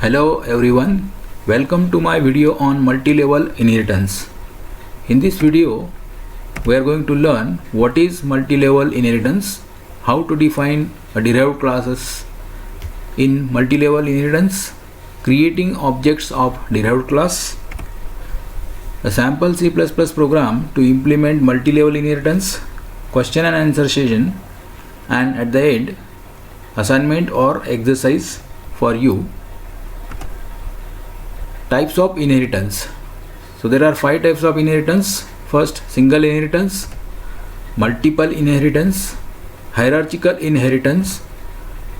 Hello everyone, welcome to my video on multi-level inheritance. In this video, we are going to learn what is multi-level inheritance, how to define a derived classes in multi-level inheritance, creating objects of derived class, a sample C++ program to implement multi-level inheritance, question and answer session, and at the end, assignment or exercise for you. Types of inheritance. So there are 5 types of inheritance. First, single inheritance, multiple inheritance, hierarchical inheritance,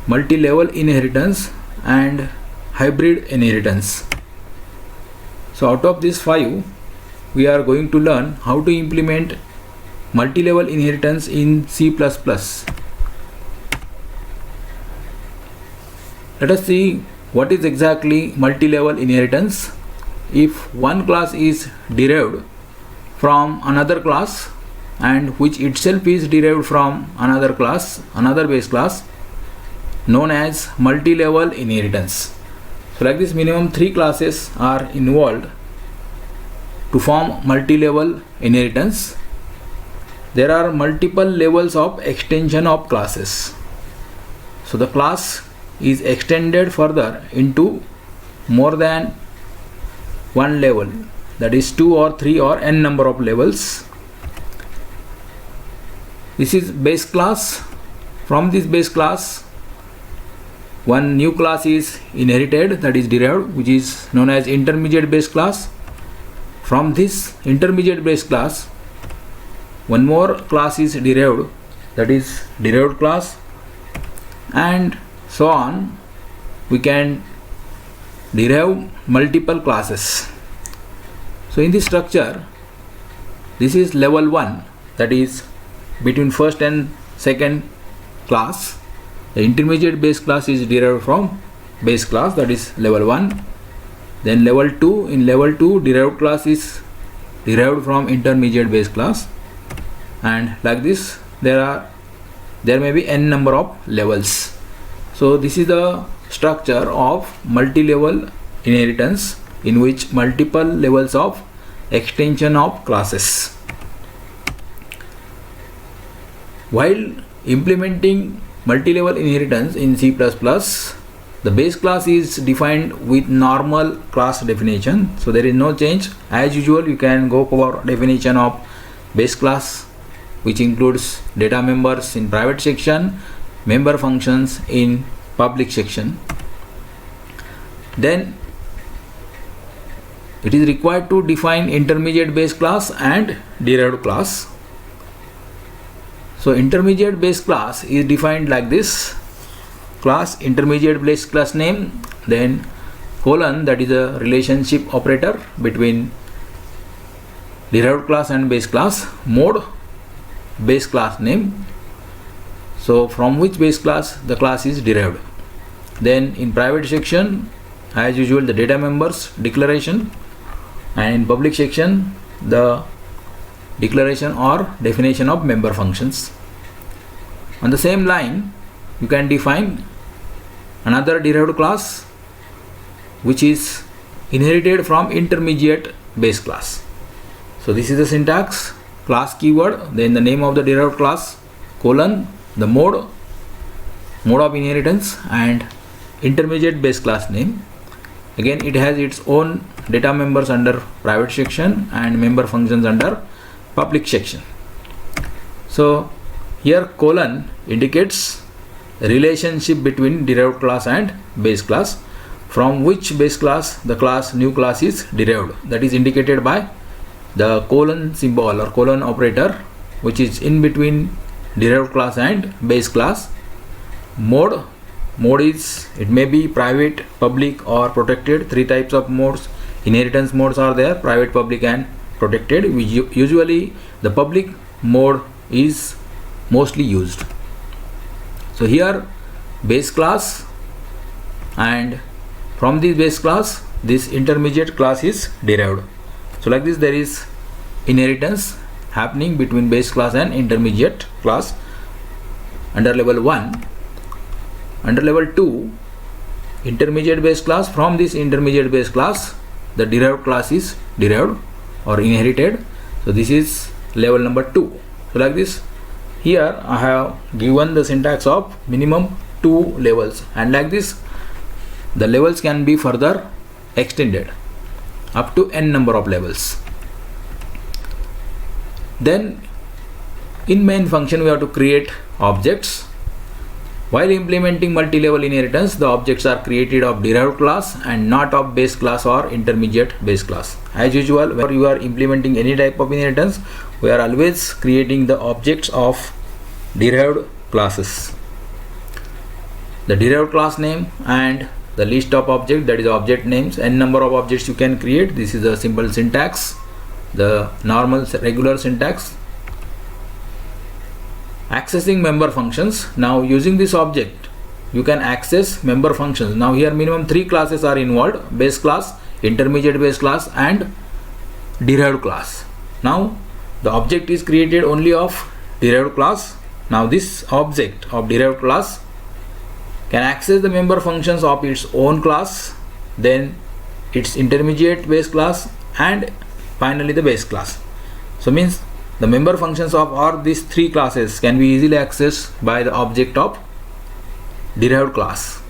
multi-level inheritance, and hybrid inheritance. So out of these 5, we are going to learn how to implement multi-level inheritance in C++. Let us see what is exactly multi-level inheritance. If one class is derived from another class and which itself is derived from another class, another base class, known as multi-level inheritance. So like this, minimum 3 classes are involved to form multi-level inheritance. There are multiple levels of extension of classes. So the class is extended further into more than one level, that is 2 or 3 or n number of levels. This is base class. From this base class, one new class is inherited, that is derived, which is known as intermediate base class. From this intermediate base class, one more class is derived, that is derived class, and so on. We can derive multiple classes. So in this structure, this is level 1, that is between first and second class. The intermediate base class is derived from base class, that is level 1. Then level 2, in level 2 derived class is derived from intermediate base class, and like this there may be n number of levels. So this is the structure of multi-level inheritance, in which multiple levels of extension of classes. While implementing multi-level inheritance in C++, the base class is defined with normal class definition. So there is no change. As usual, you can go for definition of base class, which includes data members in private section, member functions in public section. Then it is required to define intermediate base class and derived class. So intermediate base class is defined like this: class intermediate base class name, then colon, that is a relationship operator between derived class and base class, mode, base class name, so from which base class the class is derived. Then in private section, as usual, the data members declaration, and in public section the declaration or definition of member functions. On the same line, you can define another derived class which is inherited from intermediate base class. So this is the syntax: class keyword, then the name of the derived class, colon, the mode of inheritance, and intermediate base class name. Again, it has its own data members under private section and member functions under public section. So here colon indicates relationship between derived class and base class, from which base class the new class is derived. That is indicated by the colon symbol or colon operator, which is in between derived class and base class. Mode is, it may be private, public, or protected. 3 types of modes, inheritance modes are there: private, public, and protected. Usually the public mode is mostly used. So here base class, and from this base class this intermediate class is derived. So like this, there is inheritance happening between base class and intermediate class under level 1. Under level 2, intermediate base class. From this intermediate base class, the derived class is derived or inherited. So this is level number 2. So like this, here I have given the syntax of minimum 2 levels, and like this the levels can be further extended up to n number of levels. Then in main function we have to create objects. While implementing multi-level inheritance, the objects are created of derived class and not of base class or intermediate base class. As usual, whenever you are implementing any type of inheritance, we are always creating the objects of derived classes. The derived class name and the list of objects, that is object names, n number of objects you can create. This is a simple syntax, the normal regular syntax. Accessing member functions. Now using this object you can access member functions. Now here minimum 3 classes are involved: base class, intermediate base class and derived class. Now the object is created only of derived class. Now this object of derived class can access the member functions of its own class, then its intermediate base class, and finally the base class. So means the member functions of all these 3 classes can be easily accessed by the object of derived class.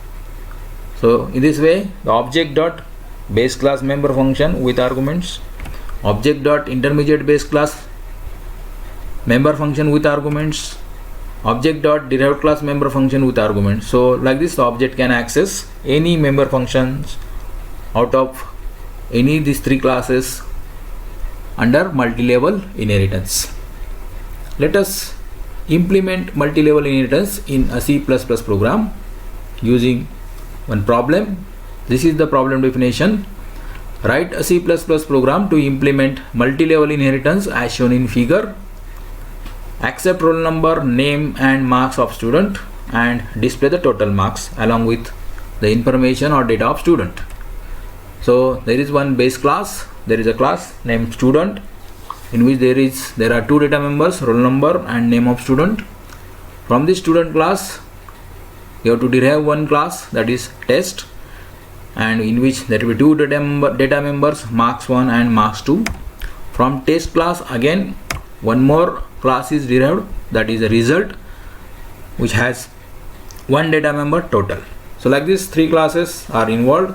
So in this way, the object dot base class member function with arguments, object dot intermediate base class member function with arguments, object dot derived class member function with arguments. So like this, the object can access any member functions out of any these 3 classes under multi-level inheritance. Let us implement multi-level inheritance in a C++ program using one problem. This is the problem definition. Write a C++ program to implement multi-level inheritance as shown in figure. Accept roll number, name and marks of student and display the total marks along with the information or data of student. So there is one base class. There is a class named student in which there are 2 data members, roll number and name of student. From this student class you have to derive one class, that is test, and in which there will be 2 data members, marks 1 and marks 2. From test class again one more class is derived, that is a result, which has 1 data member total. So like this 3 classes are involved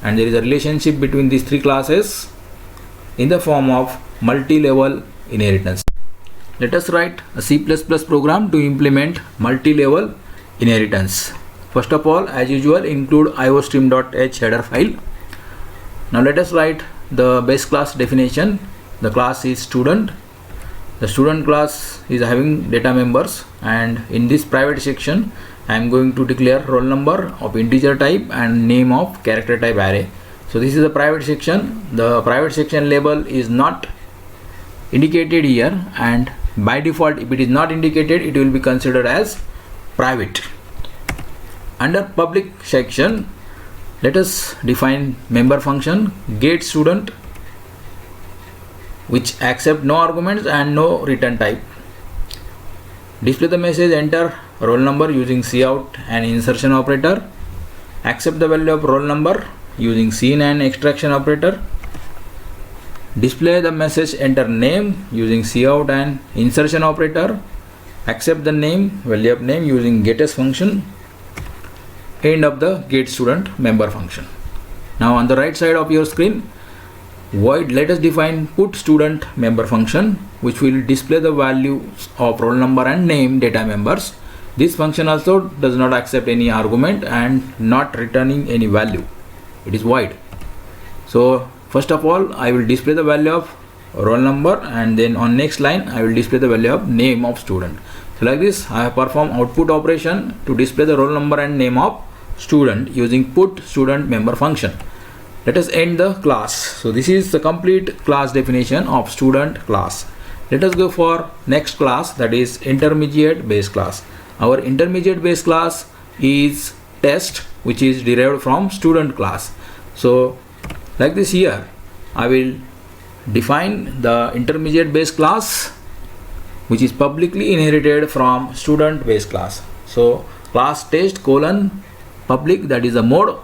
and there is a relationship between these 3 classes in the form of multi-level inheritance. Let us write a C++ program to implement multi-level inheritance. First of all, as usual, include iostream.h header file. Now let us write the base class definition. The class is student. The student class is having data members, and in this private section I am going to declare roll number of integer type and name of character type array. So this is the private section. The private section label is not indicated here, and by default if it is not indicated it will be considered as private. Under public section, let us define member function get student, which accept no arguments and no return type. Display the message enter roll number using cout and insertion operator. Accept the value of roll number using cin and extraction operator. Display the message enter name using cout and insertion operator. Accept the name value of name using getS function. End of the get student member function. Now on the right side of your screen, void, let us define put student member function, which will display the values of roll number and name data members. This function also does not accept any argument and not returning any value. It is void. So first of all I will display the value of roll number, and then on next line I will display the value of name of student. So like this I have performed output operation to display the roll number and name of student using put student member function. Let us end the class. So this is the complete class definition of student class. Let us go for next class, that is intermediate base class. Our intermediate base class is test, which is derived from student class. So like this, here I will define the intermediate base class, which is publicly inherited from student base class. So class test colon public, that is the mode,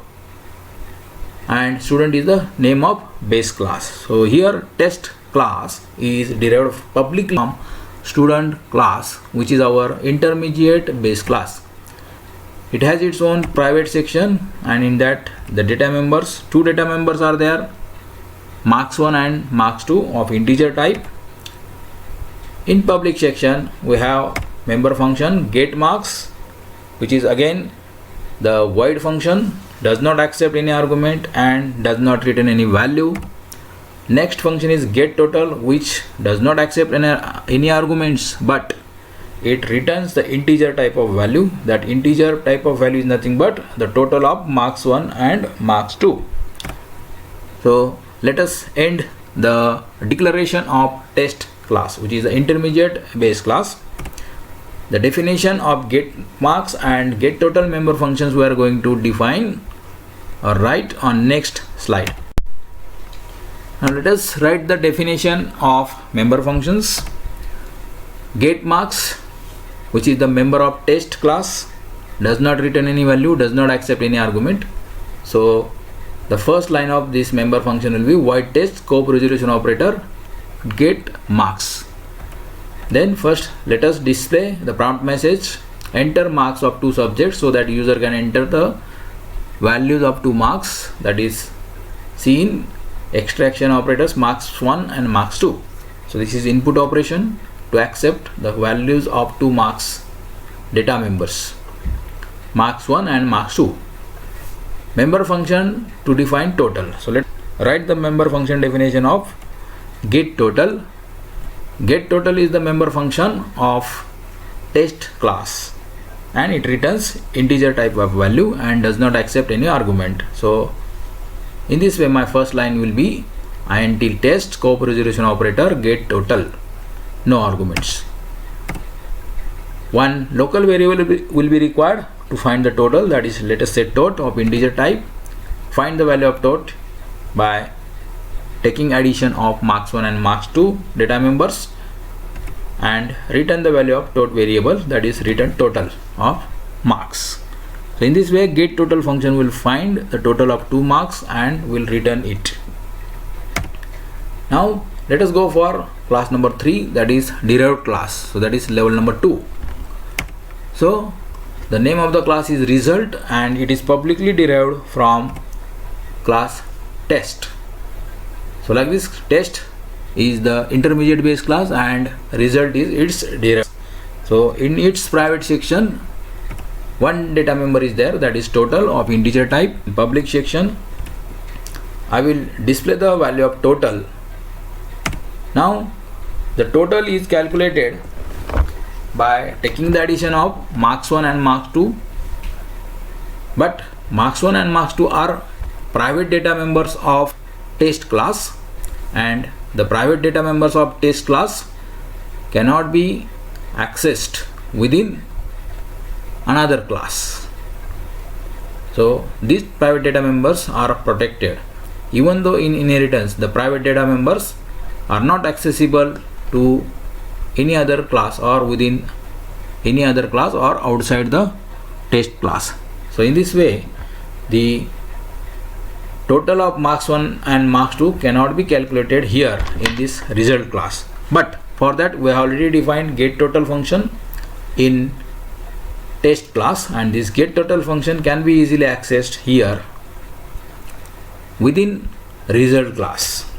and student is the name of base class. So here test class is derived publicly from student class, which is our intermediate base class. It has its own private section, and in that the data members, two data members are there, marks1 and marks2 of integer type. In public section we have member function getMarks, which is again the void function, does not accept any argument and does not return any value. Next function is getTotal, which does not accept any arguments, but it returns the integer type of value. That integer type of value is nothing but the total of marks1 and marks2. So let us end the declaration of test class, which is the intermediate base class. The definition of getMarks and getTotal member functions we are going to define or write on next slide. Now let us write the definition of member functions. GetMarks, which is the member of test class, does not return any value, does not accept any argument. So the first line of this member function will be void test scope resolution operator getMarks. Then first let us display the prompt message, enter marks of two subjects, so that user can enter the values of two marks, that is seen extraction operators marks1 and marks2. So this is input operation to accept the values of two marks data members, marks1 and marks2. Member function to define total. So let's write the member function definition of getTotal. GetTotal is the member function of test class, and it returns integer type of value and does not accept any argument. So in this way my first line will be int test scope resolution operator getTotal, no arguments. One local variable will be required to find the total, that is let us set tot of integer type. Find the value of tot by taking addition of marks1 and marks2 data members and return the value of tot variable, that is return total of marks. So in this way getTotal function will find the total of 2 marks and will return it. Now let us go for class number 3, that is derived class. So that is level number 2. So the name of the class is result and it is publicly derived from class test. So like this, test is the intermediate base class and result is its derived. So in its private section one data member is there, that is total of integer type. In public section I will display the value of total. Now the total is calculated by taking the addition of marks1 and marks2, but marks1 and marks2 are private data members of test class, and the private data members of test class cannot be accessed within another class. So these private data members are protected. Even though in inheritance the private data members are not accessible to any other class or within any other class or outside the test class. So in this way the total of marks1 and marks2 cannot be calculated here in this result class. But for that we have already defined getTotal function in test class, and this getTotal function can be easily accessed here within result class.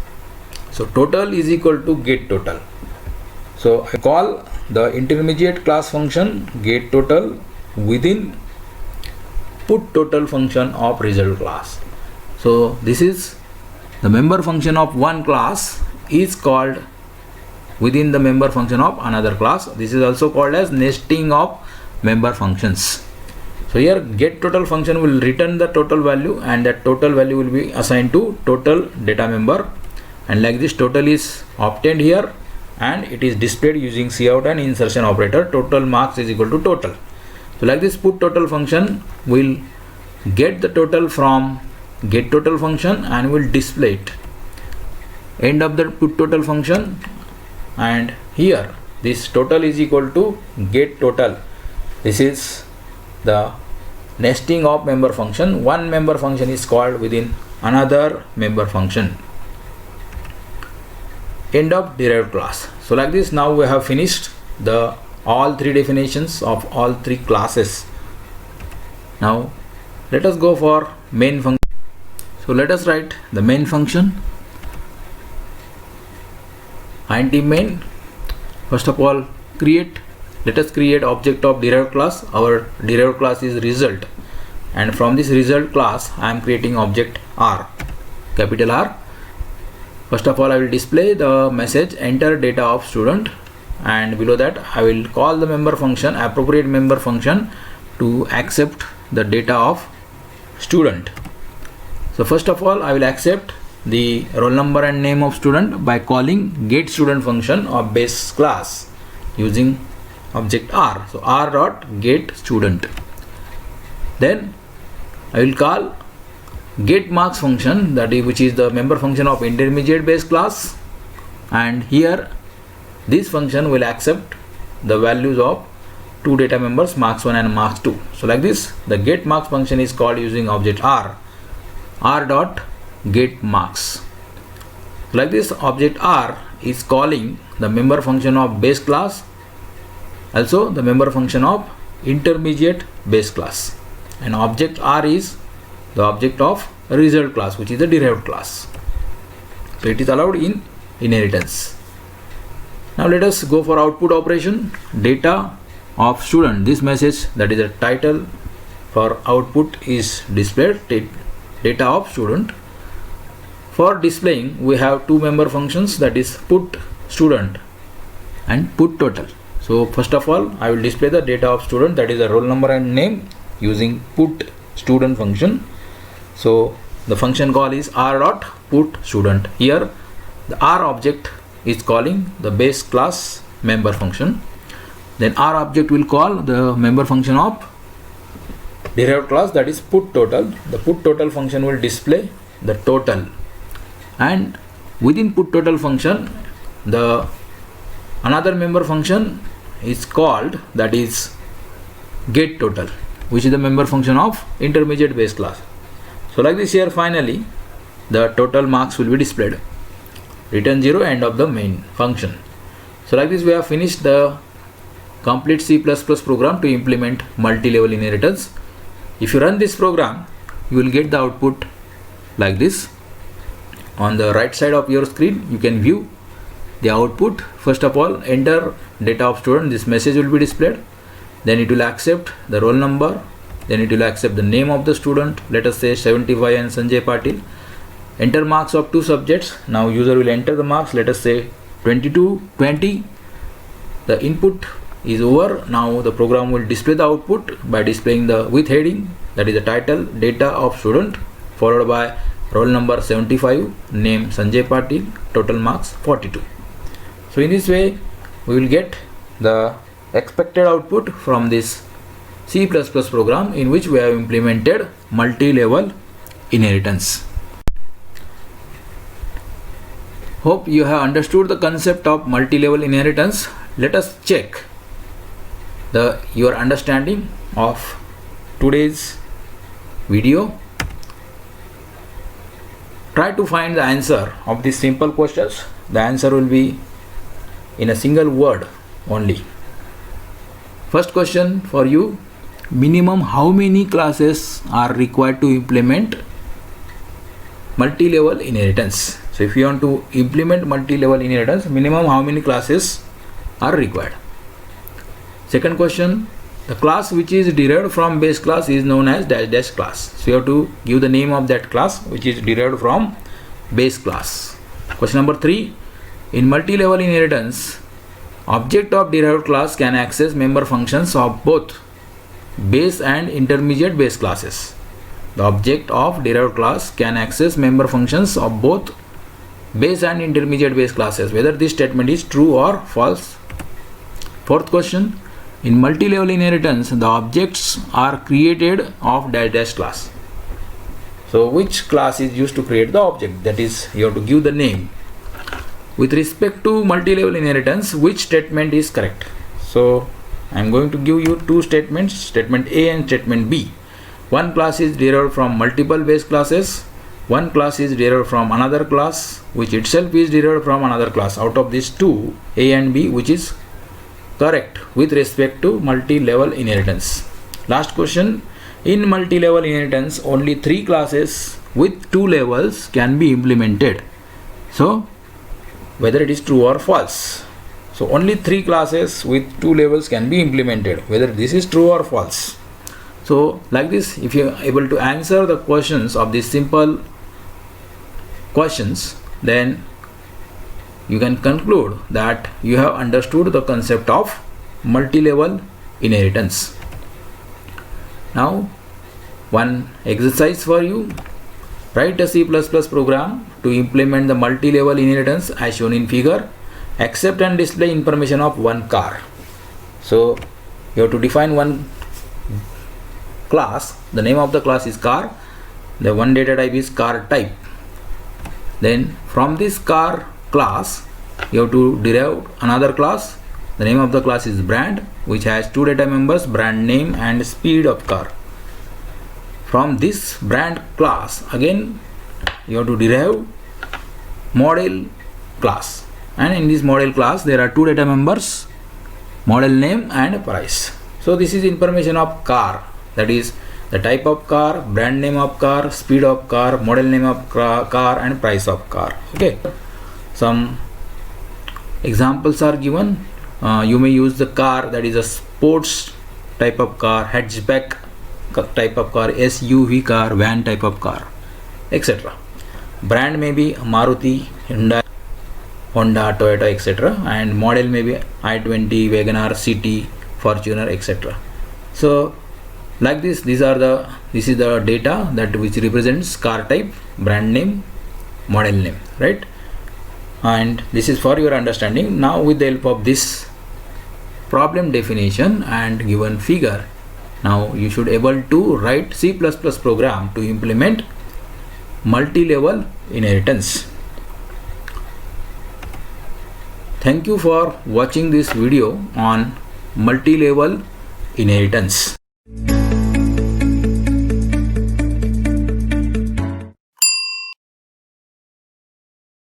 So total is equal to getTotal. So I call the intermediate class function getTotal within putTotal function of result class. So this is the member function of one class is called within the member function of another class. This is also called as nesting of member functions. So here getTotal function will return the total value, and that total value will be assigned to total data member, and like this total is obtained here and it is displayed using cout and insertion operator. Total marks is equal to total. So like this putTotal function will get the total from getTotal function and will display it. End of the putTotal function, and here this total is equal to getTotal. This is the nesting of member function. One member function is called within another member function. End of derived class. So like this, now we have finished the all three definitions of all three classes. Now let us go for main function. So let us write the main function. Int main. First of all, let us create object of derived class. Our derived class is result, and from this result class I am creating object R, capital R. First of all, I will display the message enter data of student, and below that I will call the member function, appropriate member function, to accept the data of student. So first of all, I will accept the roll number and name of student by calling get student function of base class using object R. So R dot get student. Then I will call get marks function, that is which is the member function of intermediate base class, and here this function will accept the values of two data members, marks 1 and marks 2. So like this, the get marks function is called using object R dot get marks. Like this, object R is calling the member function of base class, also the member function of intermediate base class, and object R is the object of result class, which is the derived class. So it is allowed in inheritance. Now let us go for output operation. Data of student, this message, that is the title for output, is displayed, data of student. For displaying, we have two member functions, that is put student and put total. So first of all, I will display the data of student, that is the roll number and name, using put student function. So the function call is R dot put student. Here the R object is calling the base class member function. Then R object will call the member function of derived class, that is put total. The put total function will display the total, and within put total function the another member function is called, that is get total, which is the member function of intermediate base class. So like this, here finally the total marks will be displayed. Return 0, end of the main function. So like this, we have finished the complete C++ program to implement multi-level inheritance. If you run this program, you will get the output like this. On the right side of your screen, you can view the output. First of all, enter data of student, this message will be displayed. Then it will accept the roll number, then it will accept the name of the student, let us say 75 and Sanjay Patil. Enter marks of two subjects. Now user will enter the marks, let us say 22, 20. The input is over. Now the program will display the output by displaying the with heading, that is the title data of student, followed by roll number 75, name Sanjay Patil, total marks 42. So in this way we will get the expected output from this C++ program in which we have implemented multi-level inheritance. Hope you have understood the concept of multi-level inheritance. Let us check your understanding of today's video. Try to find the answer of these simple questions. The answer will be in a single word only. First question for you: minimum how many classes are required to implement multi-level inheritance? So if you want to implement multi-level inheritance, minimum how many classes are required? Second question: the class which is derived from base class is known as dash dash class. So you have to give the name of that class which is derived from base class. Question number 3: in multi-level inheritance, object of derived class can access member functions of both base and intermediate base classes. The object of derived class can access member functions of both base and intermediate base classes, whether this statement is true or false. Fourth question: in multi-level inheritance, the objects are created of dash dash class. So which class is used to create the object? That is, you have to give the name. With respect to multi-level inheritance, which statement is correct? So I am going to give you two statements, statement A and statement B. One class is derived from multiple base classes, one class is derived from another class, which itself is derived from another class. Out of these two, A and B, which is correct with respect to multi-level inheritance. Last question. In multi-level inheritance, only 3 classes with 2 levels can be implemented. So whether it is true or false. So only 3 classes with 2 levels can be implemented, whether this is true or false. So like this, if you are able to answer the questions of these simple questions, then you can conclude that you have understood the concept of multi-level inheritance. Now one exercise for you. Write a C++ program to implement the multi-level inheritance as shown in figure. Accept and display information of one car. So you have to define one class. The name of the class is car. The one data type is car type. Then from this car class, you have to derive another class. The name of the class is brand, which has 2 data members, brand name and speed of car. From this brand class, again you have to derive model class, and in this model class there are 2 data members, model name and price. So this is information of car, that is the type of car, brand name of car, speed of car, model name of car and price of car. Okay, some examples are given. You may use the car, that is a sports type of car, hatchback type of car, SUV car, van type of car, etc. Brand may be Maruti, Hyundai, Honda, Toyota, etc. and model may be i20, WagonR, CT, Fortuner, etc. So like this, this is the data that which represents car type, brand name, model name, right? And this is for your understanding. Now with the help of this problem definition and given figure, now you should able to write C++ program to implement multi-level inheritance. Thank you for watching this video on multi-level inheritance.